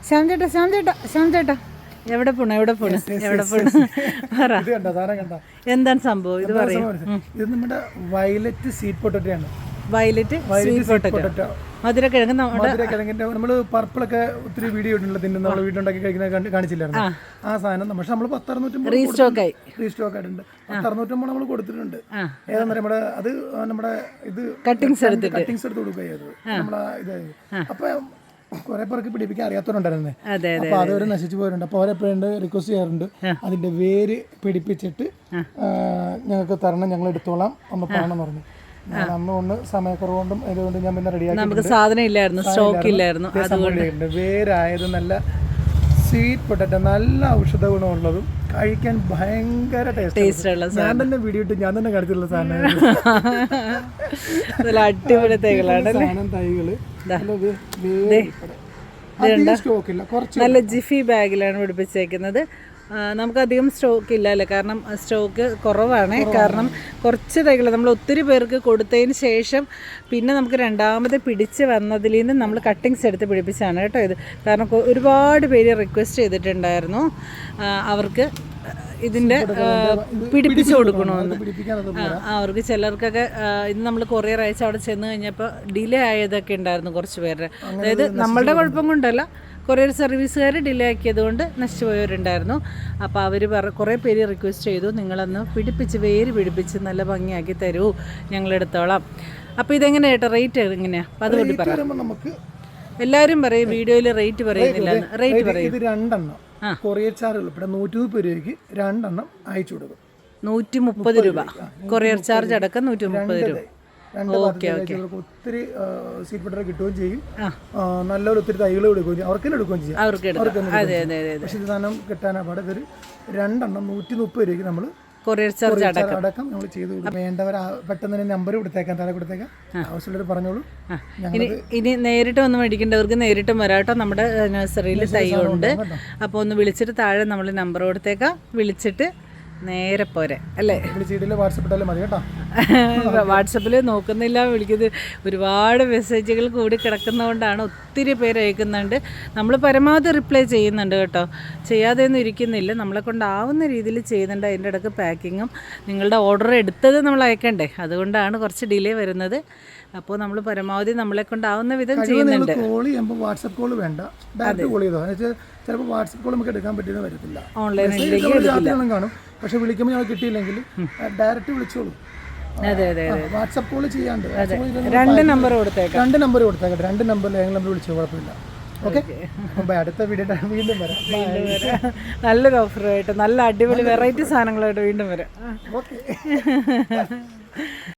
ശ്യാം ചേട്ടാ എവിടെ പോണ എന്താണ് സംഭവം ഇത് പറയും? ഇത് നമ്മുടെ violet sweet potato. Violet sweet potato മധുരക്കിഴങ്ങ്. മധുരക്കിഴങ്ങിന്റെ നമ്മള് പർപ്പിളൊക്കെ ഒത്തിരി വീഡിയോ ഇട്ടുള്ള തിന്നു നമ്മള് വീട്ടിലുണ്ടാക്കി കഴിക്കുന്ന കാണിച്ചില്ലായിരുന്നു ആ സാധനം. പക്ഷെ നമ്മള് 10-650 റീസ്റ്റോക്ക് ആയിട്ടുണ്ട്. 10-650 നമ്മൾ കൊടുത്തിട്ടുണ്ട്. ഏതാ നമ്മുടെ അത് നമ്മുടെ ഇത് കട്ടിങ്സ് എടുത്ത് കൊടുക്കുക നമ്മളെ ഇത്. അപ്പൊ കുറെ പേർക്ക് പിടിപ്പിക്കാൻ അറിയാത്തവരുണ്ടായിരുന്നേ. അപ്പൊ അതൊരു നശിച്ചു പോയിട്ടുണ്ട്. അപ്പൊ അവരെപ്പോഴും റിക്വസ്റ്റ് ചെയ്യാറുണ്ട് അതിന്റെ വേര് പിടിപ്പിച്ചിട്ട് ഞങ്ങൾക്ക് തരണം, ഞങ്ങൾ എടുത്തോളാം ഒന്ന് പറയണമെന്ന് പറഞ്ഞു. ഞാൻ അന്നുകൊണ്ട് സമയക്കുറവുകൊണ്ടും ഇതുകൊണ്ട് ഞാൻ പിന്നെ റെഡിയാക്കി. നമുക്ക് സാധനം ഇല്ലായിരുന്നു, സ്റ്റോക്ക് ഇല്ലായിരുന്നു. വേരായത് നല്ല സ്വീറ്റ് പൊട്ടറ്റോ, നല്ല ഔഷധ ഗുണമുള്ളതും കഴിക്കാൻ ഭയങ്കര ടേസ്റ്റ്. ഞാൻ തന്നെ വീഡിയോ ഇട്ട് ഞാൻ തന്നെ കഴിച്ചിട്ടുള്ള സാധനം. അടിപൊളി തൈകളാണ്. തൈകള് നല്ല ജിഫി ബാഗിലാണ് പിടിപ്പിച്ചേക്കുന്നത്. നമുക്കധികം സ്റ്റോക്ക് ഇല്ല അല്ലേ, കാരണം സ്റ്റോക്ക് കുറവാണ്. കാരണം കുറച്ച് തൈകൾ നമ്മൾ ഒത്തിരി പേർക്ക് കൊടുത്തതിന് ശേഷം പിന്നെ നമുക്ക് രണ്ടാമത് പിടിച്ച് വന്നതിൽ നിന്ന് നമ്മൾ കട്ടിങ്സ് എടുത്ത് പിടിപ്പിച്ചാണ് കേട്ടോ ഇത്. കാരണം ഒരുപാട് പേര് റിക്വസ്റ്റ് ചെയ്തിട്ടുണ്ടായിരുന്നു അവർക്ക് ഇതിൻ്റെ പിടിപ്പിച്ച് കൊടുക്കണമെന്ന്. അവർക്ക് ചിലർക്കൊക്കെ ഇന്ന് നമ്മൾ കൊറിയർ അയച്ച് അവിടെ ചെന്ന് കഴിഞ്ഞപ്പോൾ ഡിലേ ആയതൊക്കെ ഉണ്ടായിരുന്നു കുറച്ച് പേരുടെ. അതായത് നമ്മളുടെ കുഴപ്പം കൊണ്ടല്ല, കൊറിയർ സർവീസുകാർ ഡിലേ ആക്കിയത് കൊണ്ട് നശിച്ചു പോയവരുണ്ടായിരുന്നു. അപ്പോൾ അവർ കുറേ പേര് റിക്വസ്റ്റ് ചെയ്തു, നിങ്ങളൊന്ന് വേര് പിടിപ്പിച്ച് നല്ല ഭംഗിയാക്കി തരൂ, ഞങ്ങളെടുത്തോളാം. അപ്പോൾ ഇതെങ്ങനെയാ ചേട്ടാ, റേറ്റ് എങ്ങനെയാണ്? അപ്പോൾ അതുകൊണ്ട് പറയാം. എല്ലാവരും പറയും വീഡിയോയിൽ റേറ്റ് പറയുന്നില്ല. റേറ്റ് പറയും. ഇത് 2 എണ്ണം കൊറിയർ ചാർജ് ഉൾപ്പെടെ 130 രൂപയ്ക്ക് 2 എണ്ണം അയച്ചു കൊടുക്കും. 130 രൂപ കൊറിയർ ചാർജ് അടക്കം 130 രൂപ. ഒത്തിരി സ്വീറ്റ് പൊട്ടറ്റോ കിട്ടുകയും ചെയ്യും. നല്ലൊരു ഒത്തിരി തൈകൾ കൊടുക്കുകയും ചെയ്യും. അവർക്ക് എടുക്കുകയും ചെയ്യും. പക്ഷെ ഇത് സാധനം കിട്ടാനാ പാടെ. ഇതൊരു 2 എണ്ണം 130 രൂപയ്ക്ക് നമ്മൾ കൊറിയർ ചാർജ് അടക്കം നമ്മൾ ചെയ്ത് കൊടുക്കും. വേണ്ടവർ പെട്ടെന്ന് തന്നെ നമ്പർ കൊടുത്തേക്കാം, താഴെ കൊടുത്തേക്കാം. ആവശ്യമുള്ളവർ പറഞ്ഞോളൂ. ഇനി നേരിട്ട് വന്ന് മേടിക്കേണ്ടവർക്ക് നേരിട്ടും വരാട്ടോ. നമ്മുടെ നഴ്സറിയിൽ തൈകളുണ്ട്. അപ്പോൾ ഒന്ന് വിളിച്ചിട്ട് താഴെ നമ്മൾ നമ്പർ കൊടുത്തേക്കാം. വിളിച്ചിട്ട് നേരെ പോരെ അല്ലേ? വാട്സപ്പിൽ നോക്കുന്നില്ല, വിളിക്കുന്നത്. ഒരുപാട് മെസ്സേജുകൾ കൂടി കിടക്കുന്നതുകൊണ്ടാണ് ഒത്തിരി പേര് അയക്കുന്നുണ്ട്. നമ്മൾ പരമാവധി റിപ്ലൈ ചെയ്യുന്നുണ്ട് കേട്ടോ, ചെയ്യാതെയൊന്നും ഇരിക്കുന്നില്ല. നമ്മളെ കൊണ്ടാവുന്ന രീതിയിൽ ചെയ്യുന്നുണ്ട്. അതിൻ്റെ ഇടയ്ക്ക് പാക്കിങ്ങും നിങ്ങളുടെ ഓർഡർ എടുത്തത് നമ്മൾ അയക്കണ്ടേ, അതുകൊണ്ടാണ് കുറച്ച് ഡിലേ വരുന്നത്. അപ്പോൾ നമ്മൾ പരമാവധി നമ്മളെ കൊണ്ടാവുന്ന വിധം ചെയ്യുന്നുണ്ട്. വാട്സപ്പ് കോൾ വേണ്ട, ഡയറക്റ്റ് കോൾ ചെയ്തോ. ചിലപ്പോൾ വാട്സപ്പ് കോൾ നമുക്ക് എടുക്കാൻ പറ്റുന്ന വരത്തില്ല, ഓൺലൈനിലേക്ക് കാണും. പക്ഷെ വിളിക്കുമ്പോൾ ഞങ്ങൾ കിട്ടിയില്ലെങ്കിൽ ഡയറക്റ്റ് വിളിച്ചോളൂ. വാട്സപ്പ് കോൾ ചെയ്യാണ്ട് 2 നമ്പർ കൊടുത്തേക്കാം. 2 നമ്പർ 2 നമ്പറിൽ ഏതെങ്കിലും വിളിച്ചോ, കുഴപ്പമില്ല. ഓക്കെ, അടുത്ത വീഡിയോ വീണ്ടും വരാം. നല്ലൊരു ഓഫറുമായിട്ട് നല്ല അടിപൊളി വെറൈറ്റി സാധനങ്ങളായിട്ട് വീണ്ടും വരാം. ഓക്കെ.